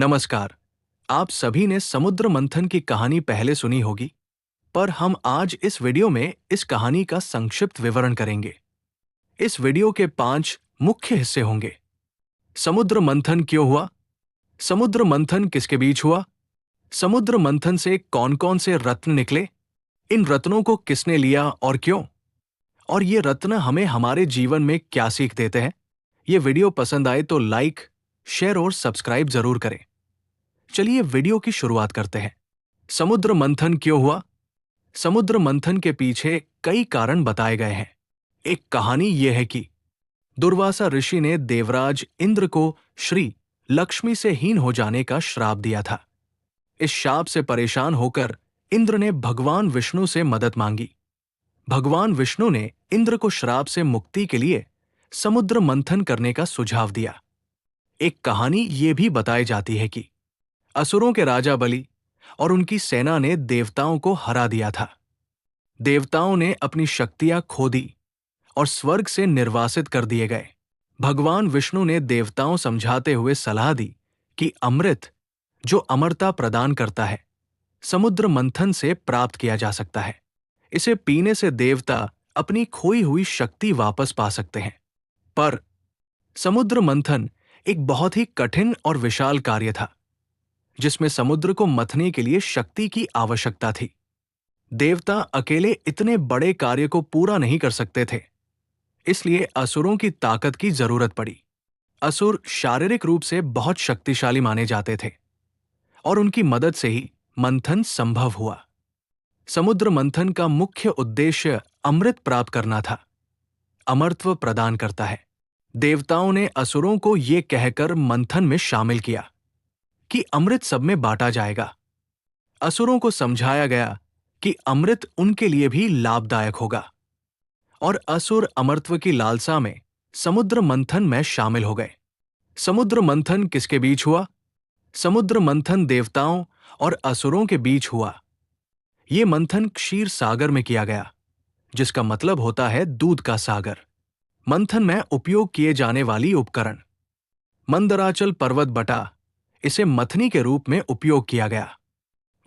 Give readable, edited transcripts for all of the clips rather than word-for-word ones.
नमस्कार। आप सभी ने समुद्र मंथन की कहानी पहले सुनी होगी, पर हम आज इस वीडियो में इस कहानी का संक्षिप्त विवरण करेंगे। इस वीडियो के 5 मुख्य हिस्से होंगे। समुद्र मंथन क्यों हुआ? समुद्र मंथन किसके बीच हुआ? समुद्र मंथन से कौन-कौन से रत्न निकले? इन रत्नों को किसने लिया और क्यों? और ये रत्न हमें हमारे जीवन में क्या सीख देते हैं? ये वीडियो पसंद आए तो लाइक, शेयर और सब्सक्राइब जरूर करें। चलिए वीडियो की शुरुआत करते हैं। समुद्र मंथन क्यों हुआ? समुद्र मंथन के पीछे कई कारण बताए गए हैं। एक कहानी यह है कि दुर्वासा ऋषि ने देवराज इंद्र को श्री लक्ष्मी से हीन हो जाने का श्राप दिया था। इस शाप से परेशान होकर इंद्र ने भगवान विष्णु से मदद मांगी। भगवान विष्णु ने इंद्र को श्राप से मुक्ति के लिए समुद्र मंथन करने का सुझाव दिया। एक कहानी ये भी बताई जाती है कि असुरों के राजा बलि और उनकी सेना ने देवताओं को हरा दिया था। देवताओं ने अपनी शक्तियां खो दी और स्वर्ग से निर्वासित कर दिए गए। भगवान विष्णु ने देवताओं समझाते हुए सलाह दी कि अमृत, जो अमरता प्रदान करता है, समुद्र मंथन से प्राप्त किया जा सकता है। इसे पीने से देवता अपनी खोई हुई शक्ति वापस पा सकते हैं। पर समुद्र मंथन एक बहुत ही कठिन और विशाल कार्य था, जिसमें समुद्र को मथने के लिए शक्ति की आवश्यकता थी। देवता अकेले इतने बड़े कार्य को पूरा नहीं कर सकते थे, इसलिए असुरों की ताकत की जरूरत पड़ी। असुर शारीरिक रूप से बहुत शक्तिशाली माने जाते थे और उनकी मदद से ही मंथन संभव हुआ। समुद्र मंथन का मुख्य उद्देश्य अमृत प्राप्त करना था। अमरत्व प्रदान करता है। देवताओं ने असुरों को यह कहकर मंथन में शामिल किया कि अमृत सब में बांटा जाएगा। असुरों को समझाया गया कि अमृत उनके लिए भी लाभदायक होगा, और असुर अमरत्व की लालसा में समुद्र मंथन में शामिल हो गए। समुद्र मंथन किसके बीच हुआ? समुद्र मंथन देवताओं और असुरों के बीच हुआ। ये मंथन क्षीर सागर में किया गया, जिसका मतलब होता है दूध का सागर। मंथन में उपयोग किए जाने वाली उपकरण। मंदराचल पर्वत बटा, इसे मथनी के रूप में उपयोग किया गया।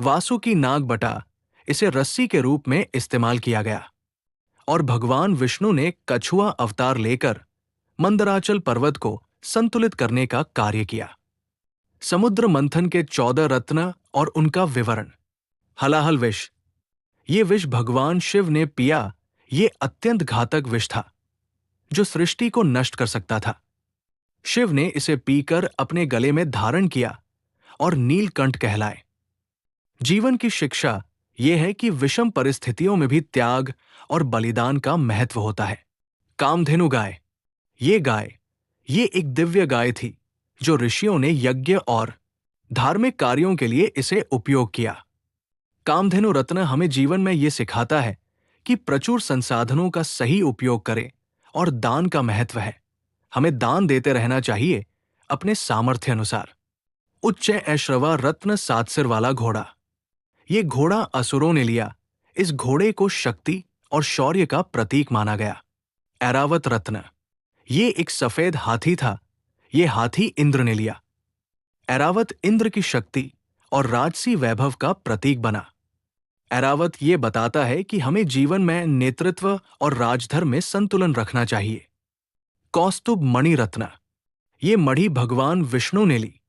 वासुकी नाग बटा, इसे रस्सी के रूप में इस्तेमाल किया गया। और भगवान विष्णु ने कछुआ अवतार लेकर मंदराचल पर्वत को संतुलित करने का कार्य किया। समुद्र मंथन के 14 रत्न और उनका विवरण। हलाहल विष। ये विष भगवान शिव ने पिया। ये अत्यंत घातक विष था, जो सृष्टि को नष्ट कर सकता था। शिव ने इसे पीकर अपने गले में धारण किया और नीलकंठ कहलाए। जीवन की शिक्षा यह है कि विषम परिस्थितियों में भी त्याग और बलिदान का महत्व होता है। कामधेनु गाय। ये एक दिव्य गाय थी, जो ऋषियों ने यज्ञ और धार्मिक कार्यों के लिए इसे उपयोग किया। कामधेनु रत्न हमें जीवन में यह सिखाता है कि प्रचुर संसाधनों का सही उपयोग करें और दान का महत्व है। हमें दान देते रहना चाहिए, अपने सामर्थ्य अनुसार। उच्च ऐश्रवा रत्न 7 सिर वाला घोड़ा। ये घोड़ा असुरों ने लिया। इस घोड़े को शक्ति और शौर्य का प्रतीक माना गया। ऐरावत रत्न। ये एक सफेद हाथी था। ये हाथी इंद्र ने लिया। ऐरावत इंद्र की शक्ति और राजसी वैभव का प्रतीक बना। ऐरावत ये बताता है कि हमें जीवन में नेतृत्व और राजधर्म में संतुलन रखना चाहिए। कौस्तुभ मणि रत्न। ये मणि भगवान विष्णु ने ली।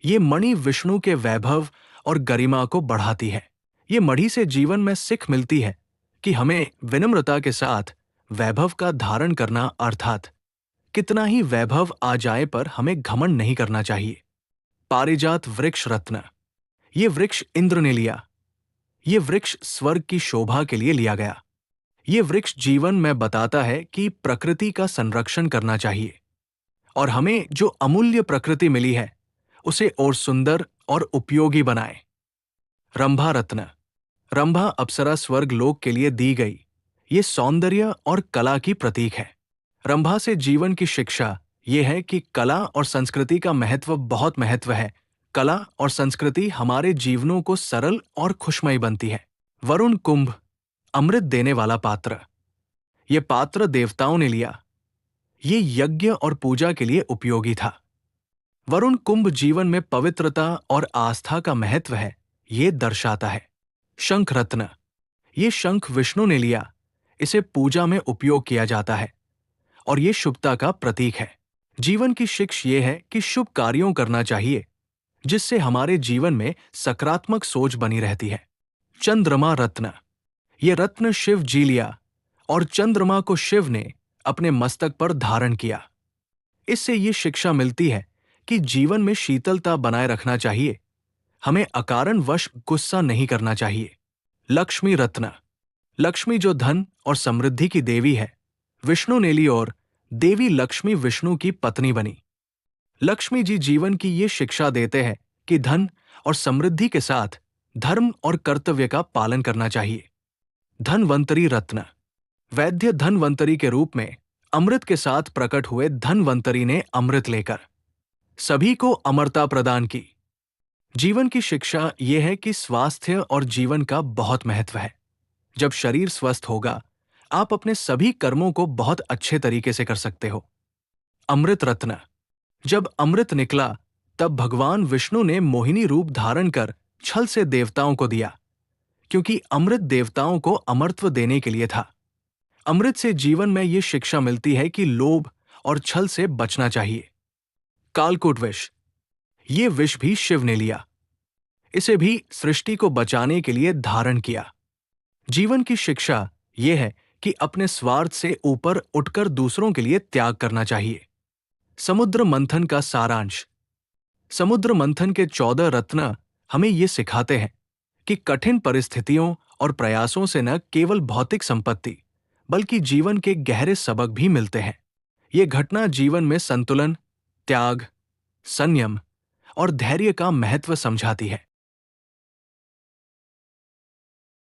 ये मणि विष्णु के वैभव और गरिमा को बढ़ाती है। ये मणि से जीवन में सीख मिलती है कि हमें विनम्रता के साथ वैभव का धारण करना, अर्थात कितना ही वैभव आ जाए पर हमें घमंड नहीं करना चाहिए। पारिजात वृक्ष रत्न। ये वृक्ष इंद्र ने लिया। ये वृक्ष स्वर्ग की शोभा के लिए लिया गया। ये वृक्ष जीवन में बताता है कि प्रकृति का संरक्षण करना चाहिए और हमें जो अमूल्य प्रकृति मिली है उसे और सुंदर और उपयोगी बनाए। रंभा रत्न। रंभा अप्सरा स्वर्ग लोक के लिए दी गई। ये सौंदर्य और कला की प्रतीक है। रंभा से जीवन की शिक्षा ये है कि कला और संस्कृति का बहुत महत्व है। कला और संस्कृति हमारे जीवनों को सरल और खुशमयी बनती है। वरुण कुंभ। अमृत देने वाला पात्र। ये पात्र देवताओं ने लिया। ये यज्ञ और पूजा के लिए उपयोगी था। वरुण कुंभ जीवन में पवित्रता और आस्था का महत्व है, ये दर्शाता है। शंख रत्न, ये शंख विष्णु ने लिया, इसे पूजा में उपयोग किया जाता है और ये शुभता का प्रतीक है। जीवन की शिक्षा ये है कि शुभ कार्यों करना चाहिए, जिससे हमारे जीवन में सकारात्मक सोच बनी रहती है। चंद्रमा रत्न, ये रत्न शिव जी लिया और चंद्रमा को शिव ने अपने मस्तक पर धारण किया। इससे ये शिक्षा मिलती है कि जीवन में शीतलता बनाए रखना चाहिए, हमें अकारण वश गुस्सा नहीं करना चाहिए। लक्ष्मी रत्न, लक्ष्मी जो धन और समृद्धि की देवी है, विष्णु ने ली और देवी लक्ष्मी विष्णु की पत्नी बनी। लक्ष्मी जी जीवन की ये शिक्षा देते हैं कि धन और समृद्धि के साथ धर्म और कर्तव्य का पालन करना चाहिए। धनवंतरी रत्न, वैद्य धनवंतरी के रूप में अमृत के साथ प्रकट हुए धनवंतरी ने अमृत लेकर सभी को अमरता प्रदान की। जीवन की शिक्षा यह है कि स्वास्थ्य और जीवन का बहुत महत्व है। जब शरीर स्वस्थ होगा, आप अपने सभी कर्मों को बहुत अच्छे तरीके से कर सकते हो। अमृत रत्न, जब अमृत निकला तब भगवान विष्णु ने मोहिनी रूप धारण कर छल से देवताओं को दिया, क्योंकि अमृत देवताओं को अमरत्व देने के लिए था। अमृत से जीवन में ये शिक्षा मिलती है कि लोभ और छल से बचना चाहिए। कालकूट विष, ये विष भी शिव ने लिया, इसे भी सृष्टि को बचाने के लिए धारण किया। जीवन की शिक्षा यह है कि अपने स्वार्थ से ऊपर उठकर दूसरों के लिए त्याग करना चाहिए। समुद्र मंथन का सारांश, समुद्र मंथन के 14 रत्न हमें ये सिखाते हैं कि कठिन परिस्थितियों और प्रयासों से न केवल भौतिक संपत्ति बल्कि जीवन के गहरे सबक भी मिलते हैं। ये घटना जीवन में संतुलन, त्याग, संयम और धैर्य का महत्व समझाती है।